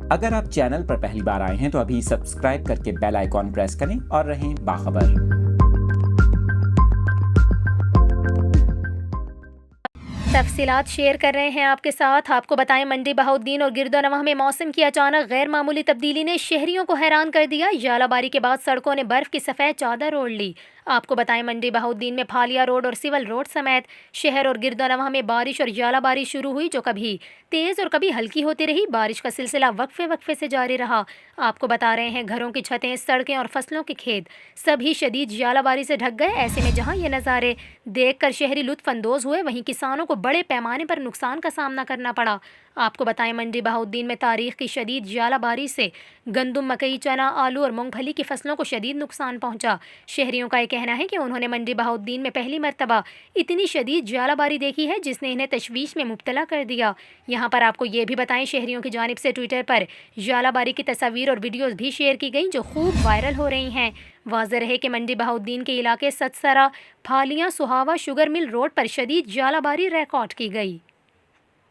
اگر آپ چینل پر پہلی بار آئے ہیں تو ابھی سبسکرائب کر کے بیل آئیکن پریس کریں اور رہیں باخبر۔ تفصیلات شیئر کر رہے ہیں آپ کے ساتھ۔ آپ کو بتائیں منڈی بہاؤالدین اور گرد و نواح میں موسم کی اچانک غیر معمولی تبدیلی نے شہریوں کو حیران کر دیا۔ ژالہ باری کے بعد سڑکوں نے برف کی سفید چادر اوڑھ لی۔ آپ کو بتائیں منڈی بہاؤالدین میں پھالیا روڈ اور سول روڈ سمیت شہر اور گرد و نواح میں بارش اور ژالہ باری شروع ہوئی، جو کبھی تیز اور کبھی ہلکی ہوتی رہی۔ بارش کا سلسلہ وقفے وقفے سے جاری رہا۔ آپ کو بتا رہے ہیں گھروں کی چھتیں، سڑکیں اور فصلوں کے کھیت سبھی شدید ژالہ باری سے ڈھک گئے۔ ایسے میں جہاں یہ نظارے دیکھ کر شہری لطف اندوز ہوئے، وہیں کسانوں کو بڑے پیمانے پر نقصان کا سامنا کرنا پڑا۔ آپ کو بتائیں منڈی بہاؤالدین میں تاریخ کی شدید ژالہ باری سے گندم، مکئی، چنا، آلو اور مونگ پھلی کی فصلوں کو شدید نقصان پہنچا۔ شہریوں کا یہ کہنا ہے کہ انہوں نے منڈی بہاؤالدین میں پہلی مرتبہ اتنی شدید ژالہ باری دیکھی ہے، جس نے انہیں تشویش میں مبتلا کر دیا۔ یہاں پر آپ کو یہ بھی بتائیں شہریوں کی جانب سے ٹویٹر پر ژالہ باری کی تصاویر اور ویڈیوز بھی شیئر کی گئیں، جو خوب وائرل ہو رہی ہیں۔ واضح رہے کہ منڈی بہاؤالدین کے علاقے ستسرا، پھالیاں، سہاوا، شوگر مل روڈ پر شدید ژالہ باری ریکارڈ کی گئی۔